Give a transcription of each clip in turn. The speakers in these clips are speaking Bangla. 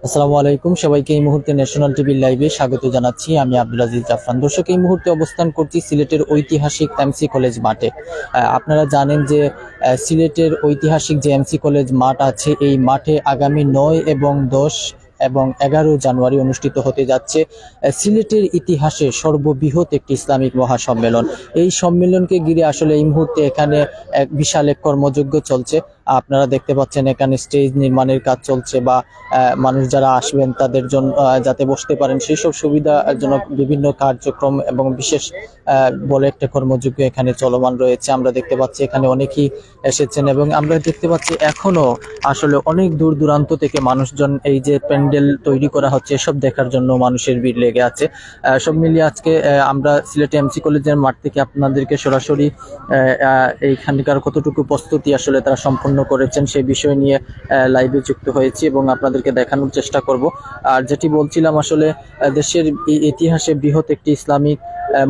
আসসালামু আলাইকুম সবাইকে। এই মুহূর্তে ন্যাশনাল টিভি লাইভে স্বাগত জানাচ্ছি। আমি আব্দুল আজিজ জাফরান। দর্শক, এই মুহূর্তে অবস্থান করছি সিলেটের ঐতিহাসিক এমসি কলেজ মাঠে। আপনারা জানেন যে সিলেটের ঐতিহাসিক যে এমসি কলেজ মাঠ আছে, এই মাঠে আগামী 9 এবং 10 এবং 11 জানুয়ারি অনুষ্ঠিত হতে যাচ্ছে সিলেটের ইতিহাসে সর্ববৃহৎ একটি ইসলামিক মহাসম্মেলন। এই সম্মেলনকে ঘিরে আসলে এই মুহূর্তে এখানে এক বিশাল এক কর্মযজ্ঞ চলছে। আপনারা দেখতে পাচ্ছেন এখানে স্টেজ নির্মাণের কাজ চলছে, বা মানুষ যারা আসবেন তাদের জন্য যাতে বসতে পারেন সেই সব সুবিধাজনক বিভিন্ন কার্যক্রম এবং বিশেষ বলে একটা কর্মযজ্ঞ এখানে চলমান রয়েছে। আমরা দেখতে পাচ্ছি এখানে অনেকেই এসেছেন এবং আমরা দেখতে পাচ্ছি এখনো আসলে অনেক দূর দূরান্ত থেকে মানুষজন এই যে প্যান্ডেল তৈরি করা হচ্ছে এসব দেখার জন্য মানুষের ভিড় লেগে আছে। সব মিলিয়ে আজকে আমরা সিলেট এমসি কলেজের মাঠ থেকে আপনাদেরকে সরাসরি এইখানকার কতটুকু প্রস্তুতি আসলে তারা সম্পন্ন করেছেন সেই বিষয় নিয়ে লাইভে যুক্ত হয়েছি এবং আপনাদেরকে দেখানোর চেষ্টা করব। আর যেটি বলছিলাম, আসলে দেশের ইতিহাসে বৃহৎ একটি ইসলামিক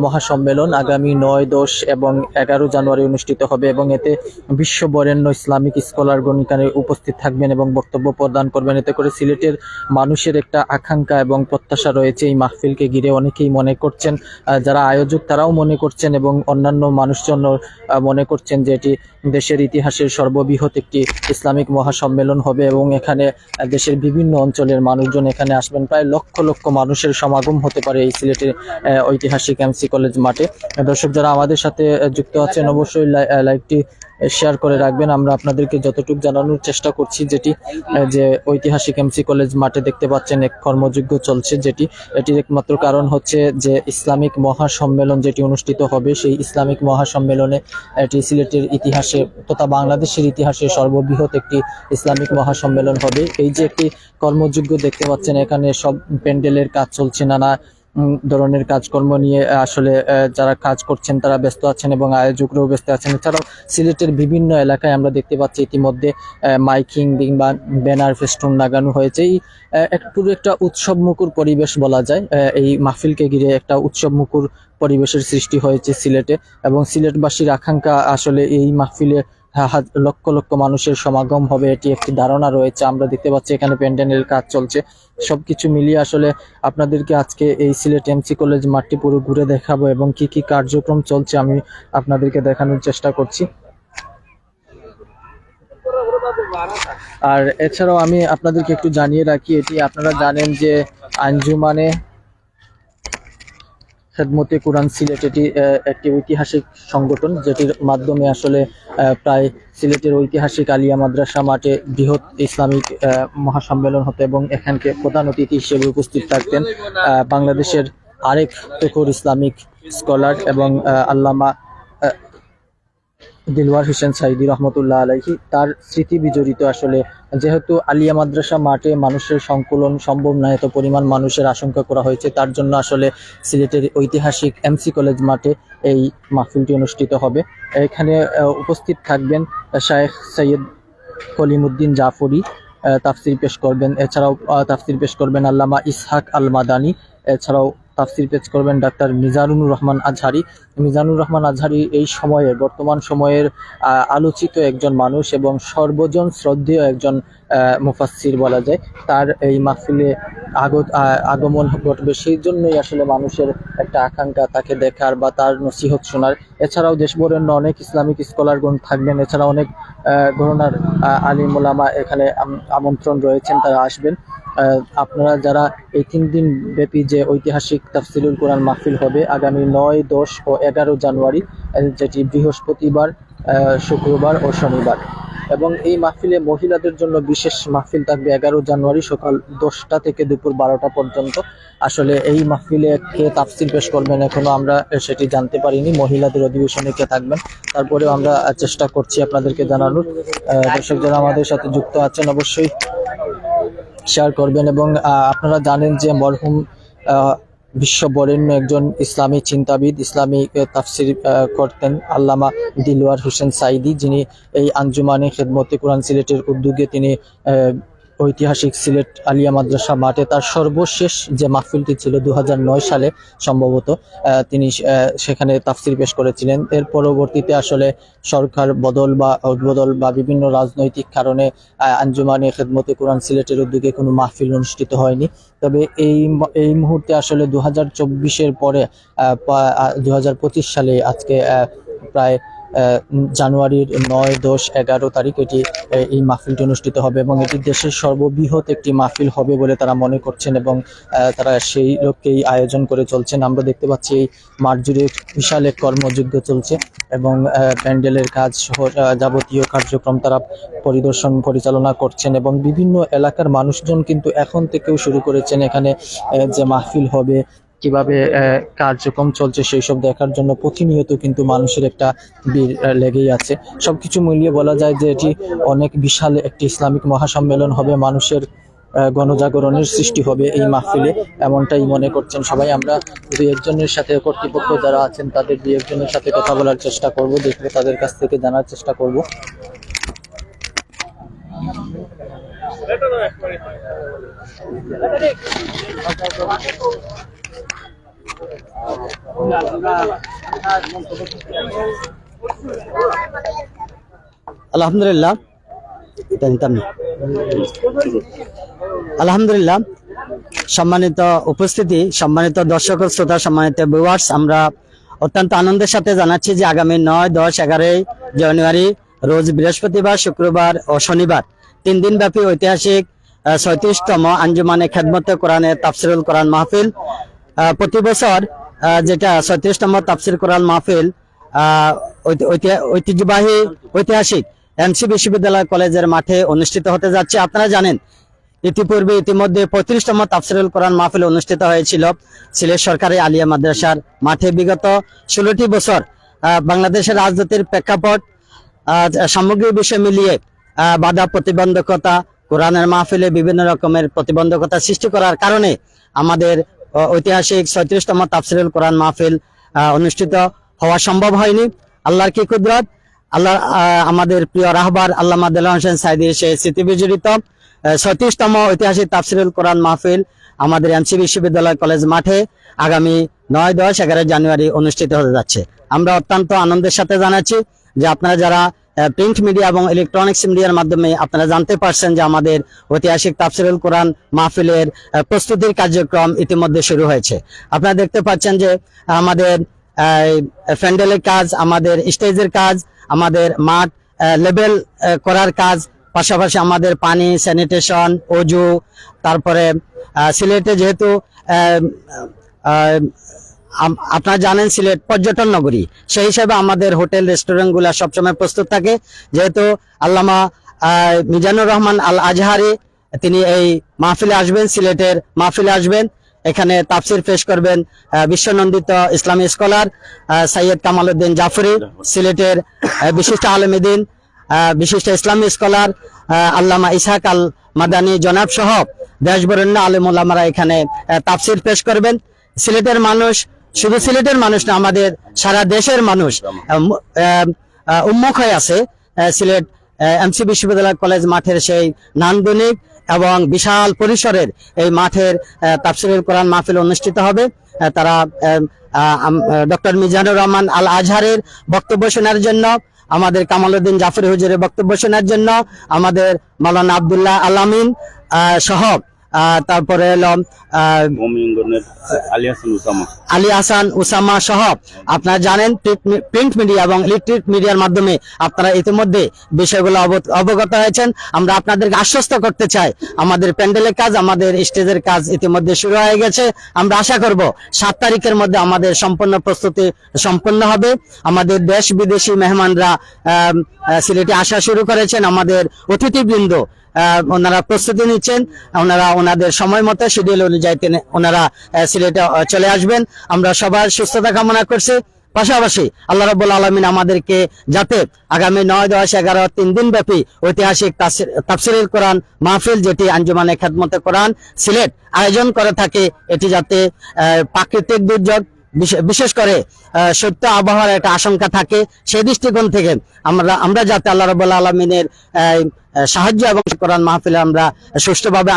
মহাসম্মেলন আগামী 9, 10 এবং 11 জানুয়ারি অনুষ্ঠিত হবে এবং এতে বিশ্ব বরেণ্য ইসলামিক স্কলারগণ এখানে উপস্থিত থাকবেন এবং বক্তব্য প্রদান করবেন। এতে করে সিলেটের মানুষের একটা আকাঙ্ক্ষা এবং প্রত্যাশা রয়েছে এই মাহফিলকে ঘিরে। অনেকেই মনে করছেন, যারা আয়োজক তারাও মনে করছেন এবং অন্যান্য মানুষজন মনে করছেন যে এটি দেশের ইতিহাসের সর্ববৃহৎ একটি ইসলামিক মহাসম্মেলন হবে এবং এখানে দেশের বিভিন্ন অঞ্চলের মানুষজন এখানে আসবেন। প্রায় লক্ষ লক্ষ মানুষের সমাগম হতে পারে এই সিলেটের ঐতিহাসিক এমসি কলেজ মাঠে। দর্শক, যারা আমাদের সাথে যুক্ত আছেন অবশ্যই লাইভটি শেয়ার করে রাখবেন। আমরা আপনাদেরকে যতটুকু জানানোর চেষ্টা করছি, যেটি যে ঐতিহাসিক এমসি কলেজ মাঠে দেখতে পাচ্ছেন এক কর্মযজ্ঞ চলছে, যেটি এটির একমাত্র কারণ হচ্ছে যে ইসলামিক মহাসম্মেলন যেটি অনুষ্ঠিত হবে, সেই ইসলামিক মহাসম্মেলনে এটি সিলেটের ইতিহাসে তথা বাংলাদেশের ইতিহাসে সর্ববৃহৎ একটি ইসলামিক মহাসম্মেলন হবে। এই যে একটি কর্মযজ্ঞ দেখতে পাচ্ছেন, এখানে সব প্যান্ডেলের কাজ চলছে, নানা ধরনের কাজকর্ম নিয়ে আসলে যারা কাজ করছেন তারা ব্যস্ত আছেন এবং আয়োজকরাও ব্যস্ত আছেন। এছাড়াও সিলেটের বিভিন্ন এলাকায় আমরা দেখতে পাচ্ছি ইতিমধ্যে মাইকিং কিংবা ব্যানার ফেস্টুন লাগানো হয়েছে। এই পুরো একটা উৎসব মুখর পরিবেশ বলা যায়। এই মাহফিলকে ঘিরে একটা উৎসব মুখর পরিবেশের সৃষ্টি হয়েছে সিলেটে এবং সিলেটবাসীর আকাঙ্ক্ষা আসলে এই মাহফিলে লক্ষ লক্ষ মানুষের সমাগম হবে, এটি একটি ধারণা রয়েছে। আমরা দেখতে পাচ্ছি এখানে প্যান্ডেলের কাজ চলছে। সবকিছু মিলিয়ে আসলে আপনাদেরকে আজকে এই সিলেট এমসি কলেজ মাঠটি পুরো ঘুরে দেখাবো এবং কি কি কার্যক্রম চলছে আমি আপনাদেরকে দেখানোর চেষ্টা করছি। আর এছাড়াও আমি আপনাদেরকে একটু জানিয়ে রাখি, এটি আপনারা জানেন যে আঞ্জুমানে খেদমতে কোরআন সিলেট এটি একটি ঐতিহাসিক সংগঠন, যেটির মাধ্যমে আসলে প্রায় সিলেটের ঐতিহাসিক আলিয়া মাদ্রাসা মাঠে বৃহৎ ইসলামিক মহাসম্মেলন হতো এবং এখানকে প্রধান অতিথি হিসেবে উপস্থিত থাকতেন বাংলাদেশের আরেক তুখোর ইসলামিক স্কলার এবং আল্লামা দিলওয়ার হোসেন সাইদি রহমতুল্লাহ আলাইহি। তার স্মৃতি বিজড়িত আসলে, যেহেতু আলিয়া মাদ্রাসা মাঠে মানুষের সংকুলন সম্ভব নয়, এত পরিমাণ মানুষের আশঙ্কা করা হয়েছে, তার জন্য আসলে সিলেটের ঐতিহাসিক এমসি কলেজ মাঠে এই মাহফিলটি অনুষ্ঠিত হবে। এখানে উপস্থিত থাকবেন শায়েখ সৈয়দ কলিমুদ্দিন জাফরি, তাফসির পেশ করবেন। এছাড়াও তাফসির পেশ করবেন আল্লামা ইসহাক আল মাদানী। এছাড়াও তাফসির পেশ করবেন ডাক্তার মিজানুর রহমান আজহারি। মিজানুর রহমান আজহারি এই সময়ের বর্তমান সময়ের আলোচিত একজন মানুষ এবং সর্বজন শ্রদ্ধেয় একজন মুফাসসির বলা যায়। তার এই মাহফিলে আগমন ঘটবে, সেই জন্যই আসলে মানুষের একটা আকাঙ্ক্ষা তাকে দেখার বা তার নসিহত শোনার। এছাড়াও দেশবরেণ্য অনেক ইসলামিক স্কলারগণ থাকবেন, এছাড়া অনেক ঘরানার আলিম ওলামা এখানে আমন্ত্রণ রয়েছেন, তারা আসবেন। আপনারা যারা এই 3 দিন ব্যাপী যে ঐতিহাসিক তাফসিরুল কোরআন মাহফিল হবে আগামী 9, 10 ও 11 জানুয়ারি, যেটি বৃহস্পতিবার, শুক্রবার ও শনিবার, এবং এই মাহফিলে মহিলাদের জন্য বিশেষ মাহফিল থাকবে 11 জানুয়ারি সকাল 10টা থেকে দুপুর 12টা পর্যন্ত। আসলে এই মাহফিলে কে তাফসির পেশ করবেন এখনো আমরা সেটি জানতে পারিনি, মহিলাদের অধিবেশনে কে থাকবেন, তারপরেও আমরা চেষ্টা করছি আপনাদেরকে জানানোর। দর্শক যারা আমাদের সাথে যুক্ত আছেন অবশ্যই শেয়ার করবেন এবং আপনারা জানেন যে মরহুম বিশ্ব বরেণ্য একজন ইসলামী চিন্তাবিদ, ইসলামী তাফসির করতেন আল্লামা দিলওয়ার হোসেন সাইদি, যিনি এই আঞ্জুমানে খেদমতে কোরআন সিলেটের উদ্যোগে তিনি ঐতিহাসিক সিলেট আলিয়া মাদ্রাসা মাঠে তার সর্বশেষ যে মাহফিলটি ছিল 2009 সালে সম্ভবত তিনি সেখানে তাফসির পেশ করেছিলেন। এর পরবর্তীতে আসলে সরকার বদল বা উদ্বোধন বা বিভিন্ন রাজনৈতিক কারণে আঞ্জুমানে খেদমতে কোরআন সিলেটের উদ্যোগে কোনো মাহফিল অনুষ্ঠিত হয়নি। তবে এই মুহূর্তে আসলে 2024-এর পরে 2025 সালে আজকে প্রায় জানুয়ারির 9, 10, 11 তারিখ এই মাহফিলটি অনুষ্ঠিত হবে এবং এটি দেশের সর্ববৃহৎ একটি মাহফিল হবে বলে তারা মনে করছেন এবং তারা সেই লক্ষ্যেই আয়োজন করে চলছেন। আমরা দেখতে পাচ্ছি এই মাঠ জুড়ে বিশাল এক কর্মযজ্ঞ চলছে এবং প্যান্ডেলের কাজ সহ যাবতীয় কার্যক্রম তারা পরিচালনা করছেন এবং বিভিন্ন এলাকার মানুষজন কিন্তু এখন থেকেও শুরু করেছেন এখানে যে মাহফিল হবে, কিভাবে কার্যক্রম চলছে সেই সব দেখার জন্য প্রতিনিয়ত কিন্তু মানুষের একটা ভিড় লেগেই আছে। সবকিছু মিলিয়ে বলা যায় যে এটি অনেক বিশাল একটি ইসলামিক মহাসম্মেলন হবে, মানুষের গণজাগরণের সৃষ্টি হবে এই মাহফিলে, এমনটাই মনে করছেন সবাই। আমরা দুই একজনের সাথে কর্তৃপক্ষ যারা আছেন তাদের দুই একজনের সাথে কথা বলার চেষ্টা করব, দেখবো তাদের কাছ থেকে জানার চেষ্টা করব। আলহামদুলিল্লাহ, আলহামদুলিল্লাহ। সম্মানিত উপস্থিতি, সম্মানিত দর্শক শ্রোতা, সম্মানিত ভিউয়ার্স, আমরা অত্যন্ত আনন্দের সাথে জানাচ্ছি যে আগামী 9, 10, 11 জানুয়ারি রোজ বৃহস্পতিবার, শুক্রবার ও শনিবার 3 দিন ব্যাপী ঐতিহাসিক 36তম আঞ্জুমানে খেদমতে কোরআনের তাফসিরুল কোরআন মাহফিল। প্রতি বছর যেটা 36তম তাফসির কোরআন মাহফিল ঐতিহ্যবাহী ঐতিহাসিক এমসি বিশ্ববিদ্যালয় কলেজের মাঠে অনুষ্ঠিত হতে যাচ্ছে। আপনারা জানেন ইতিমধ্যে 35তম তাফসিরুল কোরআন মাহফিল অনুষ্ঠিত হয়েছিল সিলেট সরকারি আলিয়া মাদ্রাসার মাঠে। বিগত 16টি বছর বাংলাদেশের রাজনীতির প্রেক্ষাপট, সামগ্রিক বিষয় মিলিয়ে বাধা প্রতিবন্ধকতা, কোরআনের মাহফিলে বিভিন্ন রকমের প্রতিবন্ধকতা সৃষ্টি করার কারণে আমাদের ঐতিহাসিক 36তম তাফসিরুল কোরআন মাহফিল অনুষ্ঠিত হওয়া সম্ভব হয়নি। আল্লাহর কি কুদরত, আল্লাহ আমাদের প্রিয় রাহবার আল্লামা দেলোয়ার হোসেন সাঈদী সে স্মৃতি বিজড়িত 36তম ঐতিহাসিক তাফসিরুল কোরআন মাহফিল আমাদের এমসি বিশ্ববিদ্যালয় কলেজ মাঠে আগামী 9, 10, 11 জানুয়ারি অনুষ্ঠিত হতে যাচ্ছে। আমরা অত্যন্ত আনন্দের সাথে জানাচ্ছি যে আপনারা যারা প্রিন্ট মিডিয়া এবং ইলেকট্রনিক্স মিডিয়ার মাধ্যমে আপনারা জানতে পারছেন যে আমাদের ঐতিহাসিক তাফসিরুল কোরআন মাহফিলের প্রস্তুতির কার্যক্রম ইতিমধ্যে শুরু হয়েছে। আপনারা দেখতে পাচ্ছেন যে আমাদের প্যান্ডেলের কাজ, আমাদের স্টেজের কাজ, আমাদের মাঠ লেবেল করার কাজ, পাশাপাশি আমাদের পানি, স্যানিটেশন, অজু, তারপরে সিলেটে যেহেতু আপনারা জানেন সিলেট পর্যটন নগরী, সেই হিসাবে আমাদের হোটেল রেস্টুরেন্ট গুলা সবসময় প্রস্তুত থাকে। যেহেতু আল্লামা মিজানুর রহমান আল আজহারি তিনি এই মাহফিলে আসবেন, সিলেটের মাহফিলে আসবেন, এখানে তাফসির পেশ করবেন বিশ্বনন্দিত ইসলামী স্কলার সৈয়দ কামাল উদ্দিন জাফরি, সিলেটের বিশিষ্ট আলেমে দ্বীন, বিশিষ্ট ইসলামী স্কলার আল্লামা ইসহাক আল মাদানী জনাব সহ দেশবরেণ্য আলেম ওলামারা এখানে তাফসির পেশ করবেন। সিলেটের মানুষ, শুধু সিলেটের মানুষ না, আমাদের সারা দেশের মানুষ উন্মুখ হয়ে আছে সিলেট এমসি বিশ্ববিদ্যালয় কলেজ মাঠের সেই নান্দনিক এবং বিশাল পরিসরের এই মাঠের তাফসিরুল কোরআন মাহফিল অনুষ্ঠিত হবে। তারা ডক্টর মিজানুর রহমান আল আজহারের বক্তব্য শোনার জন্য, আমাদের কামাল উদ্দিন জাফরি হুজুরের বক্তব্য শোনার জন্য, আমাদের মাওলানা আব্দুল্লাহ আলামিন সহ তারপরে এলো আলী হাসান উসামা সহ আপনারা জানেন প্রিন্ট মিডিয়া এবং ইলেকট্রিক মিডিয়ার মাধ্যমে আপনারা ইতিমধ্যে বিষয়গুলো অবগত হয়েছেন। আমরা আপনাদেরকে আশ্বস্ত করতে চাই আমাদের প্যান্ডেলের কাজ, আমাদের স্টেজের কাজ ইতিমধ্যে শুরু হয়ে গেছে। আমরা আশা করব 7 তারিখের মধ্যে আমাদের সম্পূর্ণ প্রস্তুতি সম্পন্ন হবে। আমাদের দেশ বিদেশি মেহমানরা সিলেটে আসা শুরু করেছেন, আমাদের অতিথিবৃন্দ ওনারা প্রস্তুতি নিচ্ছেন, ওনারা ওনাদের সময় মতো শিডিউল অনুযায়ী ওনারা সিলেটে চলে আসবেন। আমরা সবার সুস্থতা কামনা করছি। পাশাপাশি আল্লাহ রাব্বুল আলামিন আমাদেরকে যাতে আগামী 9, 10, 11 3 দিন ব্যাপী ঐতিহাসিক তাফসিরুল কোরআন মাহফিল যেটি আঞ্জুমানে খেদমতে কোরআন সিলেট আয়োজন করে থাকে, এটি যাতে প্রাকৃতিক দুর্যোগ বিশেষ করে সত্য আবহাওয়ার একটা আশঙ্কা থাকে, সেই দৃষ্টিকোণ থেকে আমরা যাতে আল্লাহ রাব্বুল আলামিনের সাহায্য এবং কোরআন মাহফিলে আমরা সুষ্ঠুভাবে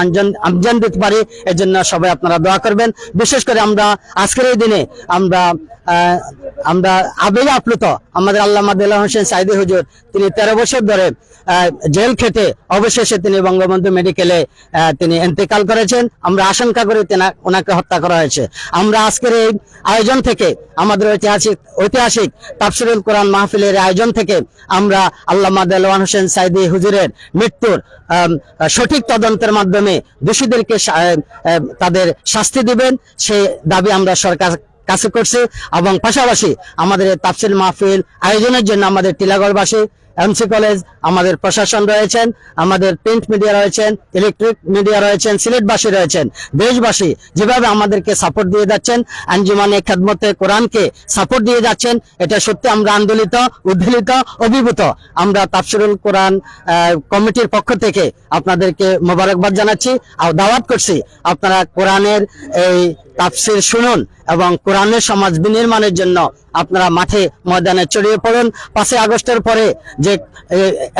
আঞ্জাম দিতে পারি। এর জন্য সবাই আপনারা দোয়া করবেন। বিশেষ করে আমরা আজকের এই দিনে আমরা আবেগে আপ্লুত। আমাদের আল্লামা দেলোয়ার হোসেন সাইদি হুজুর, তিনি 13 বছর ধরে জেল খেটে অবশেষে তিনি বঙ্গবন্ধু মেডিকেলে তিনি ইন্তেকাল করেছেন। আমরা আশঙ্কা করি ওনাকে হত্যা করা হয়েছে। আমরা আজকের এই আয়োজন থেকে, আমাদের ঐতিহাসিক তাফসিরুল কোরআন মাহফিলের আয়োজন থেকে আমরা আল্লামা দেলোয়ার হোসেন সাইদি হুজুরের মৃত্যুর সঠিক তদন্তের মাধ্যমে দোষীদেরকে তাদের শাস্তি দিবেন সেই দাবি আমরা সরকার কাছে করছি। এবং পাশাপাশি আমাদের তাফসির মাহফিল আয়োজনের জন্য আমাদের টিলাগড়বাসী, এমসি কলেজ, আমাদের প্রশাসন রয়েছেন, আমাদের প্রিন্ট মিডিয়া রয়েছেন, ইলেকট্রিক মিডিয়া রয়েছেন, সিলেটবাসী রয়েছেন, দেশবাসী যেভাবে আমাদেরকে সাপোর্ট দিয়ে যাচ্ছেন, আঞ্জুমানে খেদমতে কোরআনকে সাপোর্ট দিয়ে যাচ্ছেন, এটা সত্যি আমরা আন্দোলিত, উদ্বেলিত, অভিভূত। আমরা তাফসিরুল কোরআন কমিটির পক্ষ থেকে আপনাদেরকে মোবারকবাদ জানাচ্ছি আর দাওয়াত করছি, আপনারা কোরআনের এই তাফসির শুনুন এবং কোরআনের সমাজ বিনির্মাণের জন্য আপনারা মাঠে ময়দানে ছড়িয়ে পড়ুন। 5ই আগস্টের পরে যে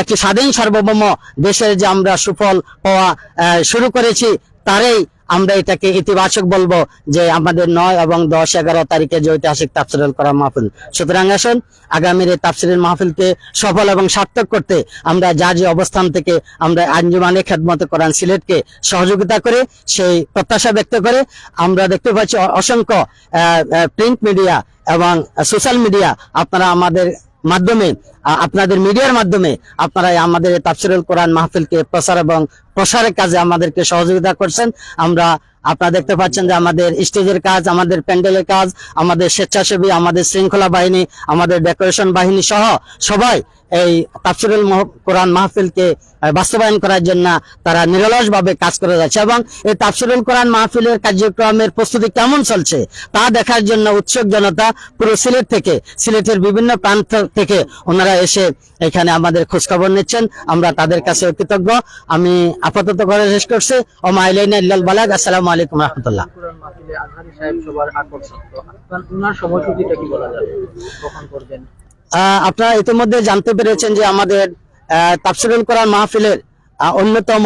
একটি স্বাধীন সার্বভৌম দেশের যে আমরা সুফল পাওয়া শুরু করেছি, তারই আমরা এটাকে ইতিবাচক বলবো যে আমাদের 9 এবং 10, 11 তারিখে যে ঐতিহাসিক তাফসিরুল কোরআন মাহফিল। সুতরাং আসুন আগামীর এই তাফসিরের মাহফিলকে সফল এবং সার্থক করতে আমরা যে অবস্থান থেকে আমরা আঞ্জুমানে খেদমতে কোরআন সিলেটকে সহযোগিতা করে সেই প্রত্যাশা ব্যক্ত করে আমরা দেখতে পাচ্ছি অসংখ্য প্রিন্ট মিডিয়া এবং সোশ্যাল মিডিয়া আপনারা আমাদের মাধ্যমে, আপনাদের মিডিয়ার মাধ্যমে আপনারা আমাদের তাফসিরুল কোরআন মাহফিলকে প্রচার এবং প্রসারের কাজে আমাদেরকে সহযোগিতা করছেন। আপনারা দেখতে পাচ্ছেন যে আমাদের স্টেজের কাজ, আমাদের প্যান্ডেলের কাজ, আমাদের স্বেচ্ছাসেবী, আমাদের শৃঙ্খলা বাহিনী, আমাদের ডেকোরেশন বাহিনী সহ সবাই এই তাফসিরুল কোরআন মাহফিলকে বাস্তবায়ন করার জন্য তারা নিরলসভাবে কাজ করে যাচ্ছে। এবং এই তাফসিরুল কোরআন মাহফিলের কার্যক্রমের প্রস্তুতি কেমন চলছে তা দেখার জন্য উৎসুক জনতা পুরো সিলেট থেকে, সিলেটের বিভিন্ন প্রান্ত থেকে ওনারা এসে এখানে আমাদের খোঁজখবর নিচ্ছেন। আমরা তাদের কাছে কৃতজ্ঞ। আমি আপাতত করে শেষ করছি। ওমা ইলাইনা ইল্লাল বালাগ। আসসালামু আলাইকুম রাহমাতুল্লাহ। কোরআন মাহফিলে আজহারী সাহেব সবার আকর্ষণ, তো ওনার সময়সূচিটা কি বলা যাবে, কখন করবেন? আপনারা ইতিমধ্যে জানতে পেরেছেন যে আমাদের তাফসিরুল কোরআন মাহফিলের অন্যতম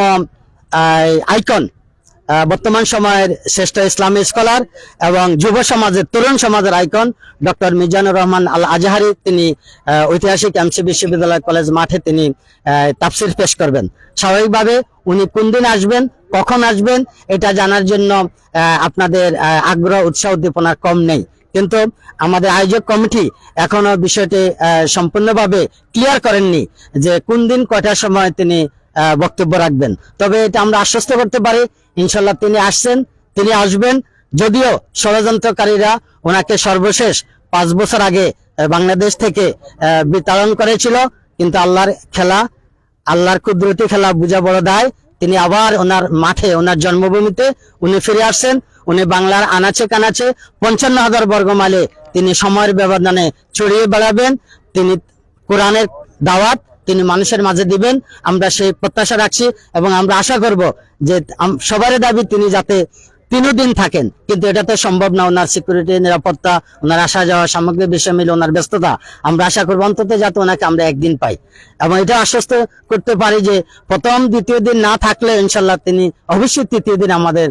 আইকন, বর্তমান সময়ের শ্রেষ্ঠ ইসলামী স্কলার এবং যুব সমাজের, তরুণ সমাজের আইকন ডক্টর মিজানুর রহমান আল আজহারী, তিনি ঐতিহাসিক এমসি বিশ্ববিদ্যালয় কলেজ মাঠে তিনি তাফসির পেশ করবেন। স্বাভাবিকভাবে উনি কোন দিন আসবেন, কখন আসবেন, এটা জানার জন্য আপনাদের আগ্রহ, উৎসাহ, উদ্দীপনা কম নেই। কিন্তু আমাদের আয়োজক কমিটি এখনো বিষয়টি সম্পূর্ণভাবে ক্লিয়ার করেননি যে কোন দিন কয়টার সময় তিনি বক্তব্য রাখবেন। তবে এটা আমরা আশ্বস্ত করতে পারি, ইনশাল্লাহ তিনি আসছেন, তিনি আসবেন। যদিও ষড়যন্ত্রকারীরা ওনাকে সর্বশেষ 5 বছর আগে বাংলাদেশ থেকে বিতাড়ন করেছিল, কিন্তু আল্লাহর খেলা, আল্লাহর কুদরতি খেলা বুঝা বড় দায়। তিনি আবার ওনার মাঠে, ওনার জন্মভূমিতে উনি ফিরে আসছেন। উনি বাংলার আনাচে কানাচে 55,000 বর্গমাইলে তিনি সময়ের ব্যবধানে ছড়িয়ে বেড়াবেন। তিনি কোরআনের দাওয়াত তিনি মানুষের মাঝে দিবেন, আমরা সেই প্রত্যাশা রাখছি। এবং আমরা আশা করব যে সবার দাবি তিনি যাতে 3 দিন থাকেন, কিন্তু এটা তো সম্ভব না। ওনার সিকিউরিটি, নিরাপত্তা, ওনার আসা যাওয়া, সামগ্রিক বিষয় মিলে ওনার ব্যস্ততা। আমরা আশা করবো অন্তত যাতে ওনাকে আমরা 1 দিন পাই। এবং এটা আশ্বস্ত করতে পারি যে প্রথম, দ্বিতীয় দিন না থাকলে ইনশাল্লাহ তিনি অবশ্যই 3য় দিন আমাদের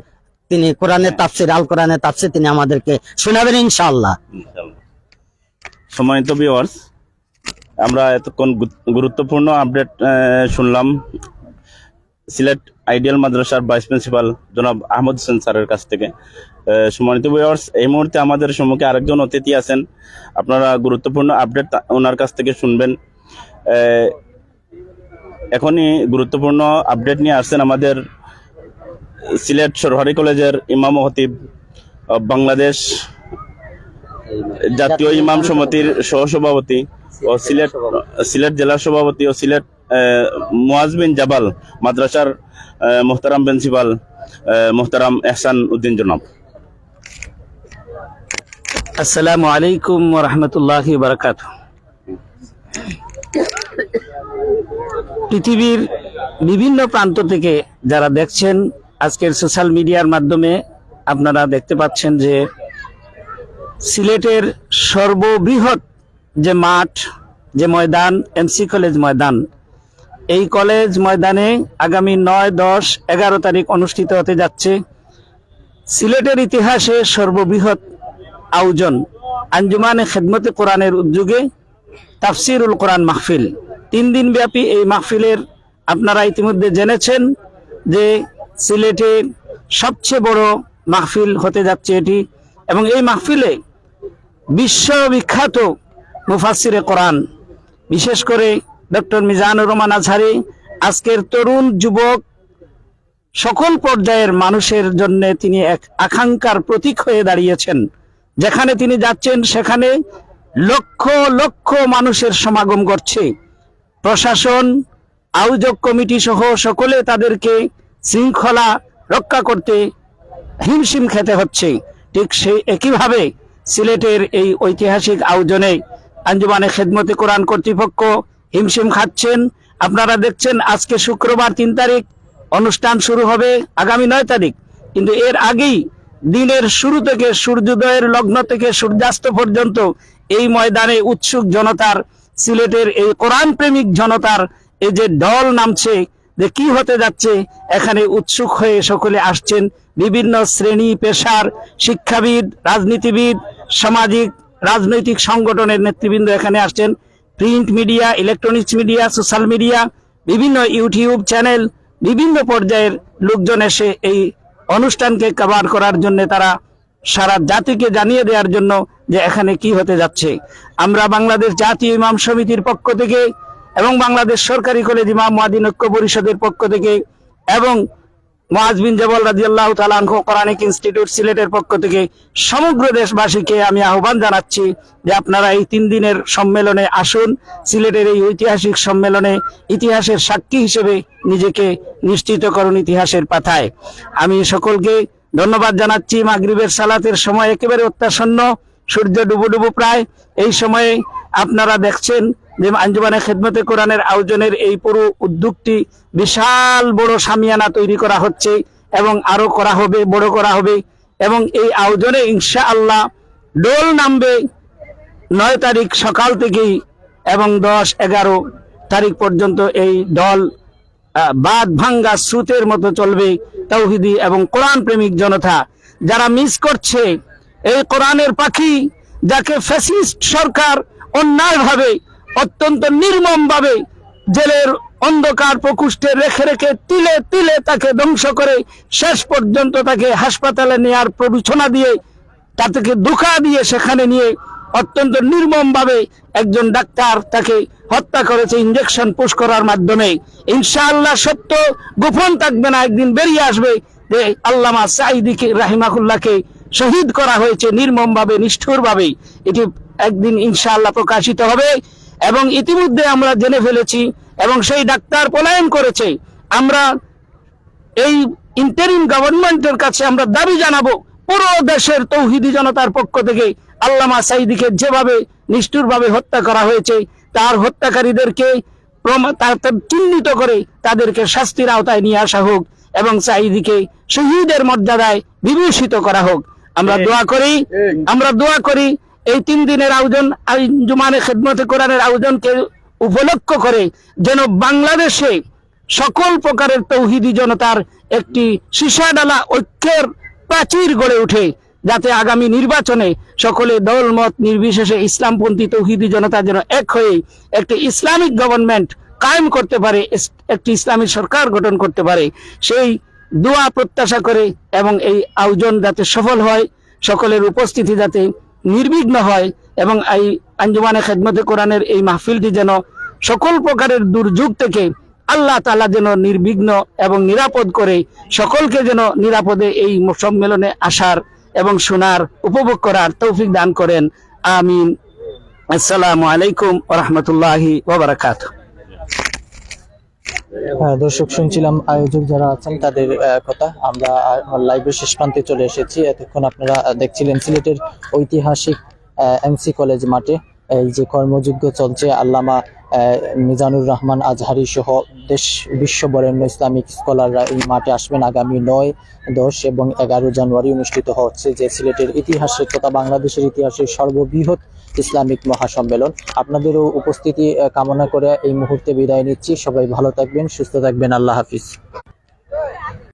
তিনি কোরআনের তাফসির, আল কোরআনের তাফসির তিনি আমাদেরকে শোনাবেন ইনশাআল্লাহ। সম্মানিত ভিউয়ার্স, আমরা এতক্ষণ গুরুত্বপূর্ণ আপডেট শুনলাম সিলেট আইডিয়াল মাদ্রাসার ভাইস প্রিন্সিপাল জনাব আহমদ হোসেন স্যারের কাছ থেকে। সম্মানিত ভিউয়ার্স, এই মুহূর্তে আমাদের সম্মুখে আরেকজন অতিথি আছেন, আপনারা গুরুত্বপূর্ণ আপডেট ওনার কাছ থেকে শুনবেন। এখনই গুরুত্বপূর্ণ আপডেট নিয়ে আসছেন আমাদের সিলেট সরকারি কলেজের ইমাম ও খতিব, বাংলাদেশ জাতীয় ইমাম সমিতির সহসভাপতি ও সিলেট জেলার সভাপতি ও সিলেট মুয়াজ বিন জাবাল মাদ্রাসার মোহতারাম প্রিন্সিপাল মোহতারাম এহসান উদ্দিন জনাব। আসসালামু আলাইকুম ওয়া রাহমাতুল্লাহি ওয়া বারাকাতুহু। পৃথিবীর বিভিন্ন প্রান্ত থেকে যারা দেখছেন আজকের সোশ্যাল মিডিয়ার মাধ্যমে, আপনারা দেখতে পাচ্ছেন যে সিলেটের সর্ববৃহৎ যে মাঠ, যে ময়দান, এমসি কলেজ ময়দান, এই কলেজ ময়দানে আগামী 9, 10, 11 তারিখ অনুষ্ঠিত হতে যাচ্ছে সিলেটের ইতিহাসে সর্ববৃহৎ আয়োজন আঞ্জুমানে খেদমতে কোরআনের উদ্যোগে তাফসিরুল কোরআন মাহফিল। 3 দিন ব্যাপী এই মাহফিলের আপনারা ইতিমধ্যে জেনেছেন যে সিলেটের সবচেয়ে বড় মাহফিল হতে যাচ্ছে এটি, এবং এই মাহফিলে বিশ্ববিখ্যাত মুফাসসিরে কোরআন, বিশেষ করে ডক্টর মিজানুর রহমান আজহারি আজকের তরুণ যুবক সকল পর্যায়ের মানুষের জন্য তিনি এক আকাঙ্ক্ষার প্রতীক হয়ে দাঁড়িয়েছেন। যেখানে তিনি যাচ্ছেন সেখানে লক্ষ লক্ষ মানুষের সমাগম ঘটছে। প্রশাসন, আয়োজক কমিটি সহ সকলে তাদেরকে শৃঙ্খলা রক্ষা করতে হিমশিম খেতে হচ্ছে। ঠিক সেই একইভাবে সিলেটের এই ঐতিহাসিক আয়োজনে আঞ্জুমানে খেদমতে কোরআন কর্তৃপক্ষ হিমশিম খাচ্ছেন। আপনারা দেখছেন আজকে শুক্রবার 3 তারিখ, অনুষ্ঠান শুরু হবে আগামী 9 তারিখ, কিন্তু এর আগেই দিনের শুরু থেকে সূর্যোদয়ের লগ্ন থেকে সূর্যাস্ত পর্যন্ত এই ময়দানে উৎসুক জনতার, সিলেটের এই কোরআন প্রেমিক জনতার এই যে ঢল নামছে, যে কি হতে যাচ্ছে, এখানে উৎসুক হয়ে সকলে আসছেন। বিভিন্ন শ্রেণী পেশার শিক্ষাবিদ, রাজনীতিবিদ, সামাজিক রাজনৈতিক সংগঠনের নেতৃবৃন্দ এখানে আসছেন। Print media, electronics media, social media, বিভিন্ন ইউটিউব চ্যানেল, বিভিন্ন পর্যায়ের লোকজন এসে এই অনুষ্ঠানকে কভার করার জন্য, তারা সারা জাতিকে জানিয়ে দেওয়ার জন্য যে এখানে কি হতে যাচ্ছে। আমরা বাংলাদেশ জাতীয় ইমাম সমিতির পক্ষ থেকে এবং বাংলাদেশ সরকারি কলেজ ইমাম মুয়াজ্জিন ঐক্য পরিষদের পক্ষ থেকে এবং মুআজ বিন জবল রাদিয়াল্লাহু তাআলা আনহু কোরআনিক ইনস্টিটিউট সিলেটের পক্ষ থেকে সমগ্র দেশবাসীকে আমি আহ্বান জানাচ্ছি যে আপনারা এই 3 দিনের সম্মেলনে আসুন। সিলেটের এই ঐতিহাসিক সম্মেলনে ইতিহাসের সাক্ষী হিসেবে নিজেকে নিশ্চিত করুন ইতিহাসের পাতায়। আমি সকলকে ধন্যবাদ জানাচ্ছি। মাগরিবের সালাতের সময় একেবারে অত্যাসন্ন, সূর্য ডুবু প্রায়। এই সময়ে আপনারা দেখছেন যে আঞ্জুমানে খেদমতে কোরআনের আয়োজনের এই পুরো উদ্যোগটি বিশাল বড় সামিয়ানা তৈরি করা হচ্ছে এবং আরো করা হবে, বড় করা হবে, এবং এই আয়োজনে ইনশাআল্লাহ ডোল নামবে 9 তারিখ সকাল থেকেই এবং 10, 11 তারিখ পর্যন্ত এই দল বাদ ভাঙ্গা স্রোতের মতো চলবে। তাওহীদি এবং কোরআন প্রেমিক জনতা যারা মিস করছে এই কোরআনের পাখি, যাকে ফ্যাসিস্ট সরকার অন্যায়ভাবে, অত্যন্ত নির্মমভাবে জেলের অন্ধকার প্রকোষ্ঠে রেখে রেখে তিলে তিলে তাকে ধ্বংস করে শেষ পর্যন্ত তাকে হাসপাতালে নেয়ার প্ররোচনা দিয়ে, তাকে ধোঁকা দিয়ে সেখানে নিয়ে অত্যন্ত নির্মমভাবে একজন ডাক্তার তাকে হত্যা করেছে ইনজেকশন পুশ করার মাধ্যমে। ইনশাআল্লাহ সত্য গোপন থাকবে না, একদিন বেরিয়ে আসবে যে আল্লামা সাঈদীকে রাহিমাহুল্লাহকে শহীদ করা হয়েছে নির্মমভাবে, নিষ্ঠুরভাবে। এটি একদিন ইনশাআল্লাহ প্রকাশিত হবে এবং ইতিমধ্যে আমরা জেনে ফেলেছি এবং সেই ডাক্তার পলায়ন করেছে। আমরা এই ইন্টারিম গভর্নমেন্টের কাছে আমরা দাবি জানাবো, পুরো দেশের তৌহিদি জনতার পক্ষ থেকে আল্লামা সাঈদীকে যেভাবে নিষ্ঠুরভাবে হত্যা করা হয়েছে, তার হত্যাকারীদেরকে চিহ্নিত করে তাদেরকে শাস্তির আওতায় নিয়ে আসা হোক এবং সাঈদীকে শহীদের মর্যাদায় বিভূষিত করা হোক। আমরা দোয়া করি এই 3 দিনের আয়োজন, আঞ্জুমানে খেদমতে কোরআনের আয়োজনকে উপলক্ষ করে যেন বাংলাদেশে সকল প্রকারের তৌহিদি জনতার একটি সীসাডালা ঐক্যের প্রাচীর গড়ে ওঠে, যাতে আগামী নির্বাচনে সকলে দলমত নির্বিশেষে ইসলামপন্থী তৌহিদি জনতা যেন এক হয়ে একটি ইসলামিক গভর্নমেন্ট কায়েম করতে পারে, একটি ইসলামী সরকার গঠন করতে পারে, সেই দোয়া প্রত্যাশা করে এবং এই আয়োজন যাতে সফল হয়, সকলের উপস্থিতি যাতে নির্বিঘ্ন হয় এবং এই আঞ্জুমানে খেদমতে কোরআনের এই মাহফিলটি যেন সকল প্রকারের দুর্যোগ থেকে আল্লাহ তাআলা যেন নির্বিঘ্ন এবং নিরাপদ করে সকলকে যেন নিরাপদে এই সম্মেলনে আসার এবং শোনার, উপভোগ করার তৌফিক দান করেন। আমিন। আসসালামু আলাইকুম ওয়া রাহমাতুল্লাহি ওয়া বারাকাতুহু। হ্যাঁ দর্শক, শুনছিলাম আয়োজক যারা আছেন তাদের কথা। আমরা লাইভের শেষ প্রান্তে চলে এসেছি। এতক্ষণ আপনারা দেখছিলেন সিলেটের ঐতিহাসিক এমসি কলেজ মাঠে এই যে কর্মযজ্ঞ চলছে, আল্লামা মিজানুর রহমান আজহারি সহ বিশ্ববরেণ্য ইসলামিক স্কলাররা এই মাঠে আসবেন আগামী 9, 10 এবং 11 জানুয়ারি অনুষ্ঠিত হচ্ছে যে সিলেটের ইতিহাসে তথা বাংলাদেশের ইতিহাসে সর্ববৃহৎ ইসলামিক মহাসম্মেলন। আপনাদেরও উপস্থিতি কামনা করে এই মুহূর্তে বিদায় নিচ্ছি। সবাই ভালো থাকবেন, সুস্থ থাকবেন। আল্লাহ হাফিজ।